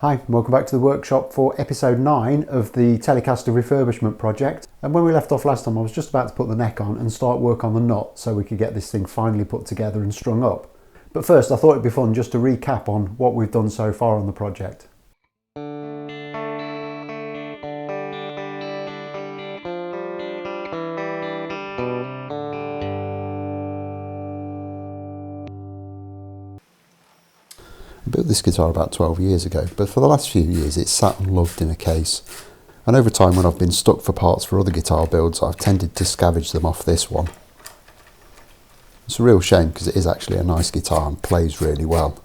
Hi, welcome back to the workshop for episode 9 of the Telecaster refurbishment project. And when we left off last time, I was just about to put the neck on and start work on the nut so we could get this thing finally put together and strung up. But first, I thought it'd be fun just to recap on what we've done so far on the project. I built this guitar about 12 years ago, but for the last few years it's sat unloved in a case. And over time, when I've been stuck for parts for other guitar builds, I've tended to scavenge them off this one. It's a real shame because it is actually a nice guitar and plays really well.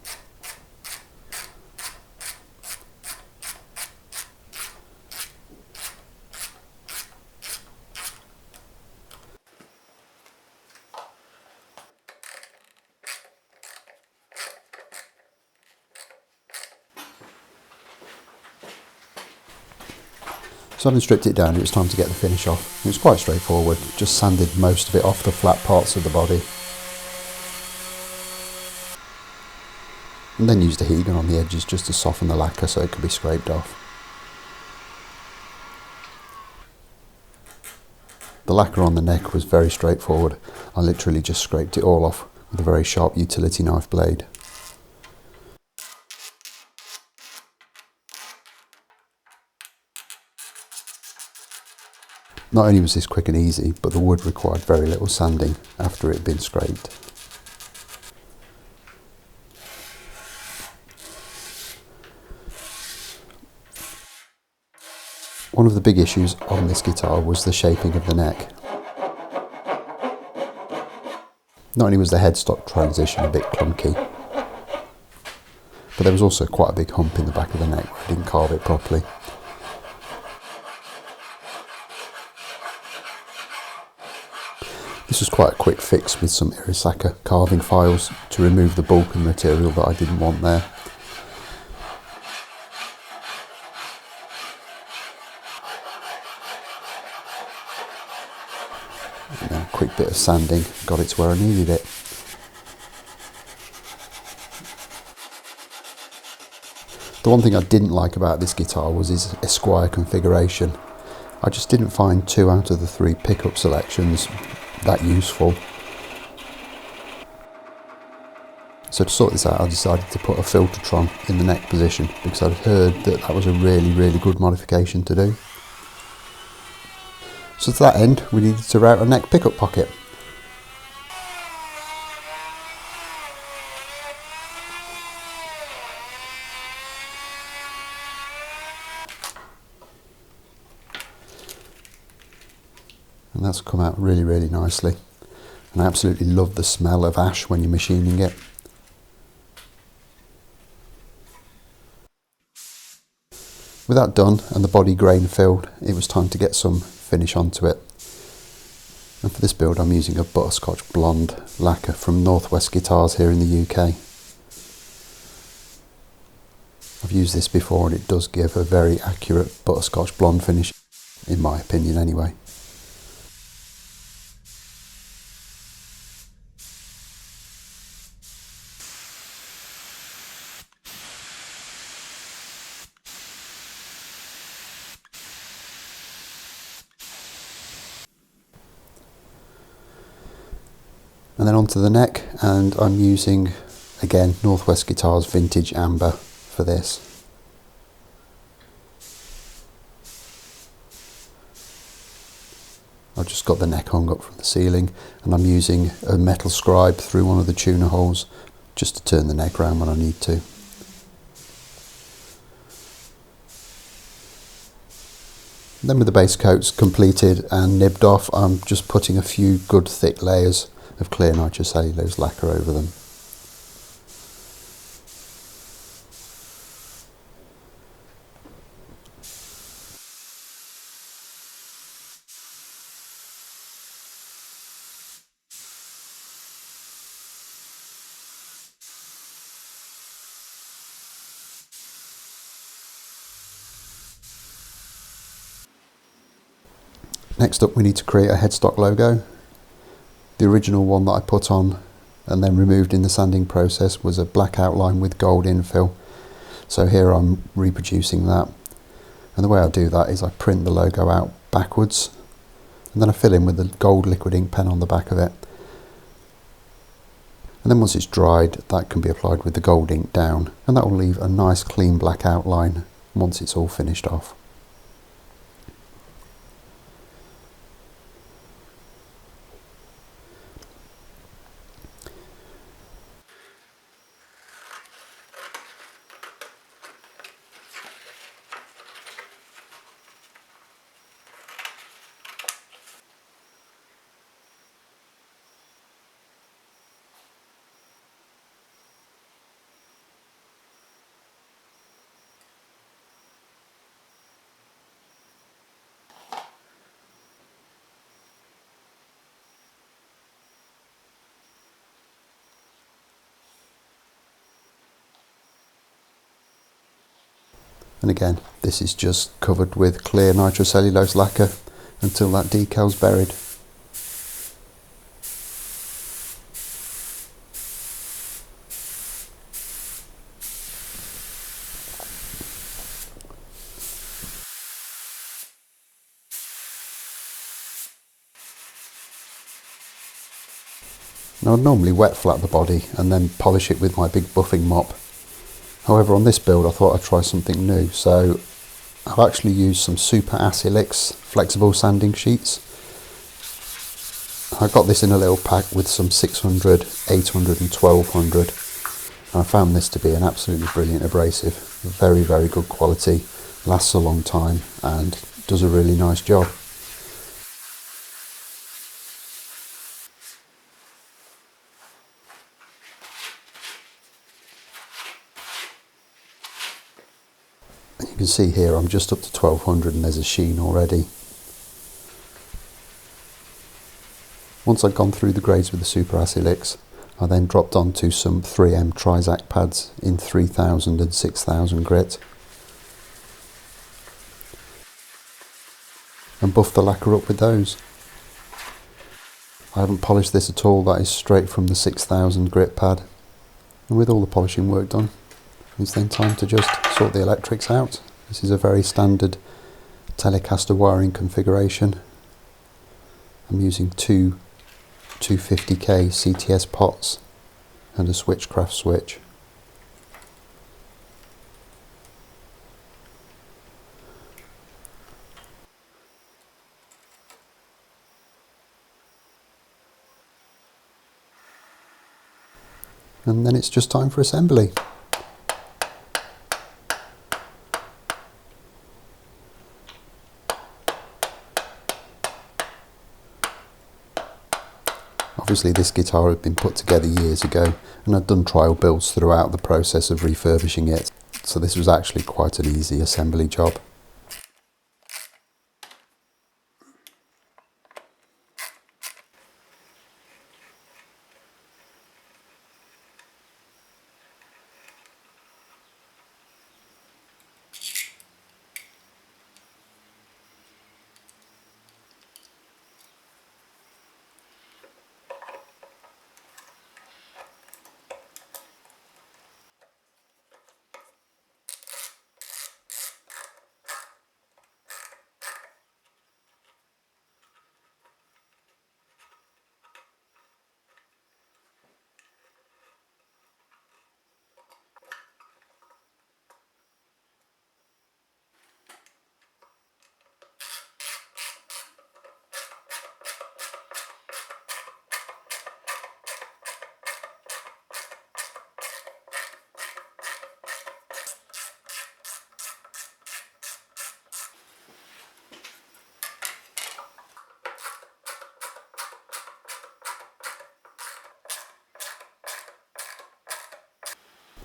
So having stripped it down, it was time to get the finish off. It was quite straightforward, just sanded most of it off the flat parts of the body. And then used a heat gun on the edges just to soften the lacquer so it could be scraped off. The lacquer on the neck was very straightforward. I literally just scraped it all off with a very sharp utility knife blade. Not only was this quick and easy, but the wood required very little sanding after it had been scraped. One of the big issues on this guitar was the shaping of the neck. Not only was the headstock transition a bit clunky, but there was also quite a big hump in the back of the neck where I didn't carve it properly. This was quite a quick fix with some Irisaka carving files to remove the bulk and material that I didn't want there. And then a quick bit of sanding got it to where I needed it. The one thing I didn't like about this guitar was its Esquire configuration. I just didn't find 2 out of the 3 pickup selections that useful. So to sort this out, I decided to put a Filtertron in the neck position because I'd heard that that was a really good modification to do. So to that end, we needed to route a neck pickup pocket. And that's come out really nicely. And I absolutely love the smell of ash when you're machining it. With that done and the body grain filled, it was time to get some finish onto it. And for this build I'm using a butterscotch blonde lacquer from Northwest Guitars here in the UK. I've used this before and it does give a very accurate butterscotch blonde finish, in my opinion anyway. And then onto the neck, and I'm using, again, Northwest Guitars Vintage Amber for this. I've just got the neck hung up from the ceiling, and I'm using a metal scribe through one of the tuner holes just to turn the neck round when I need to. Then with the base coats completed and nibbed off, I'm just putting a few good thick layers of clear nitrocellulose lacquer over them. Next up we need to create a headstock logo. The original one that I put on and then removed in the sanding process was a black outline with gold infill. So here I'm reproducing that, and the way I do that is I print the logo out backwards and then I fill in with the gold liquid ink pen on the back of it, and then once it's dried that can be applied with the gold ink down, and that will leave a nice clean black outline once it's all finished off. And again, this is just covered with clear nitrocellulose lacquer until that decal's buried. Now I'd normally wet flat the body and then polish it with my big buffing mop. However, on this build I thought I'd try something new, so I've actually used some Super Acrylics flexible sanding sheets. I got this in a little pack with some 600, 800 and 1200. And I found this to be an absolutely brilliant abrasive. Very, very good quality, lasts a long time and does a really nice job. You can see here I'm just up to 1200 and there's a sheen already. Once I'd gone through the grades with the Super Acrylics, I then dropped onto some 3M Trizac pads in 3000 and 6000 grit and buffed the lacquer up with those. I haven't polished this at all, that is straight from the 6000 grit pad. And with all the polishing work done, it's then time to just sort the electrics out. This is a very standard Telecaster wiring configuration. I'm using two 250k CTS pots and a Switchcraft switch. And then it's just time for assembly. Obviously this guitar had been put together years ago and I'd done trial builds throughout the process of refurbishing it, so this was actually quite an easy assembly job.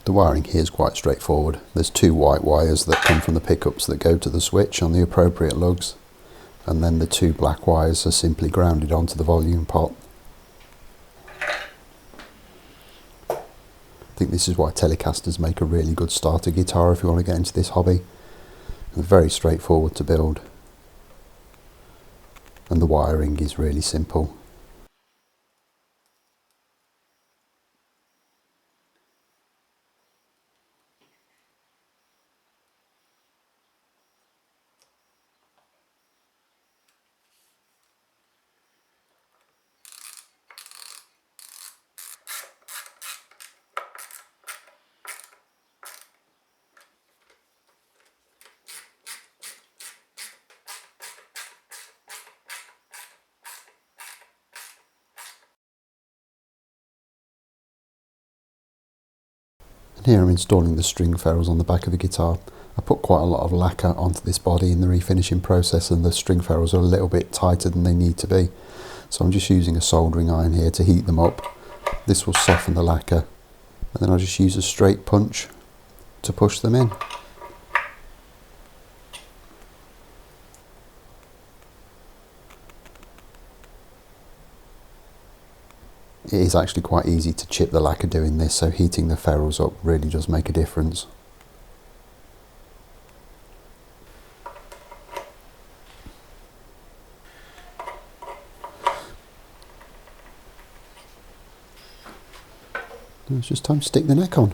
The wiring here is quite straightforward. There's two white wires that come from the pickups that go to the switch on the appropriate lugs, and then the two black wires are simply grounded onto the volume pot. I think this is why Telecasters make a really good starter guitar if you want to get into this hobby. They're very straightforward to build, and the wiring is really simple. Here I'm installing the string ferrules on the back of the guitar. I put quite a lot of lacquer onto this body in the refinishing process, and the string ferrules are a little bit tighter than they need to be. So I'm just using a soldering iron here to heat them up. This will soften the lacquer, and then I'll just use a straight punch to push them in. It is actually quite easy to chip the lacquer doing this, so heating the ferrules up really does make a difference. It's just time to stick the neck on.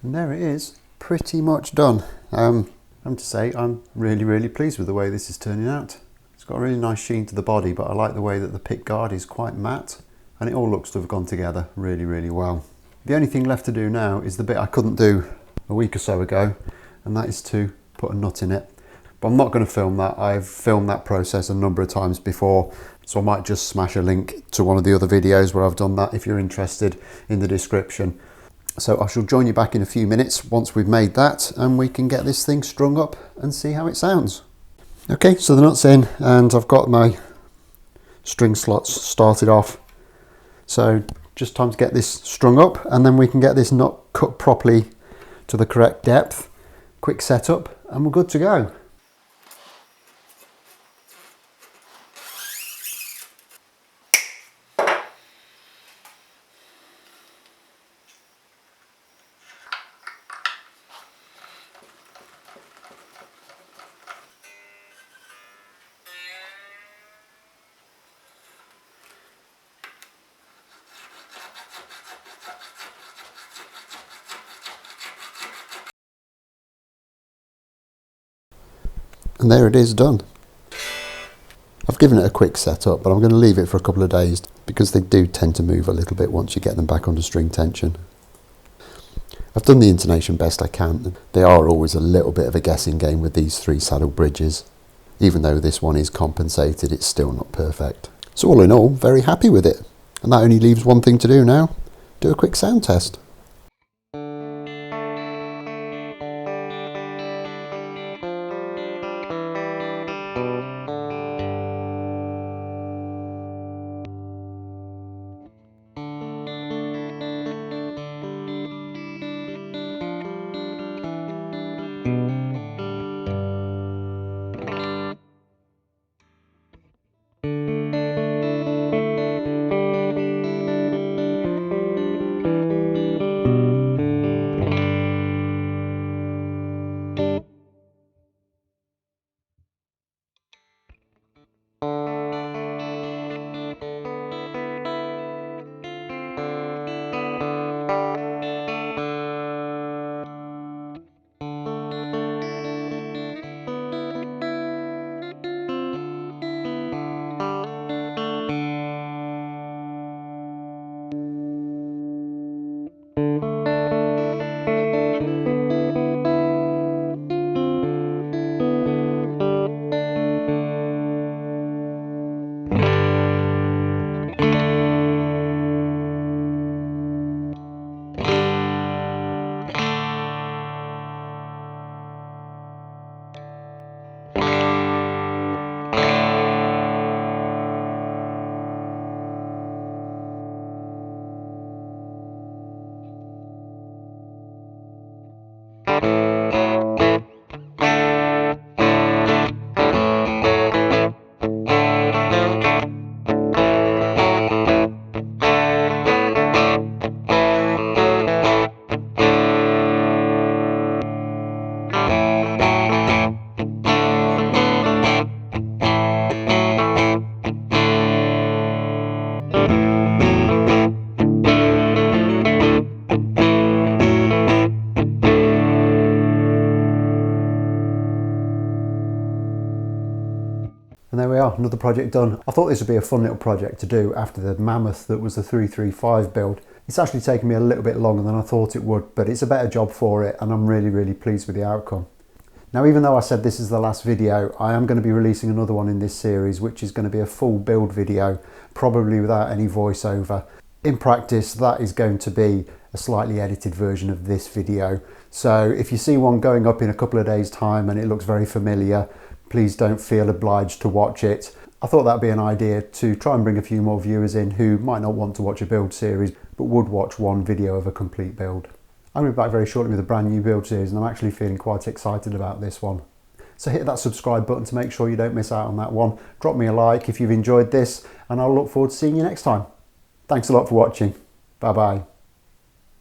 And there it is, pretty much done. I'm to say I'm really pleased with the way this is turning out. It's got a really nice sheen to the body, but I like the way that the pick guard is quite matte, and it all looks to have gone together really well. The only thing left to do now is the bit I couldn't do a week or so ago, and that is to put a nut in it. But I'm not going to film that. I've filmed that process a number of times before, so I might just smash a link to one of the other videos where I've done that if you're interested in the description. So I shall join you back in a few minutes once we've made that, and we can get this thing strung up and see how it sounds. Okay, so the nut's in and I've got my string slots started off. So just time to get this strung up, and then we can get this nut cut properly to the correct depth. Quick setup and we're good to go. And there it is, done. I've given it a quick setup, but I'm going to leave it for a couple of days because they do tend to move a little bit once you get them back under string tension. I've done the intonation best I can. They are always a little bit of a guessing game with these 3 saddle bridges. Even though this one is compensated, it's still not perfect. So all in all, very happy with it. And that only leaves one thing to do now. Do a quick sound test. And there we are, another project done. I thought this would be a fun little project to do after the mammoth that was the 335 build. It's actually taken me a little bit longer than I thought it would, but it's a better job for it, and I'm really pleased with the outcome. Now, even though I said this is the last video, I am going to be releasing another one in this series, which is going to be a full build video, probably without any voiceover. In practice, that is going to be a slightly edited version of this video. So if you see one going up in a couple of days' time and it looks very familiar, please don't feel obliged to watch it. I thought that'd be an idea to try and bring a few more viewers in who might not want to watch a build series, but would watch one video of a complete build. I'm going to be back very shortly with a brand new build series, and I'm actually feeling quite excited about this one. So hit that subscribe button to make sure you don't miss out on that one. Drop me a like if you've enjoyed this, and I'll look forward to seeing you next time. Thanks a lot for watching. Bye bye.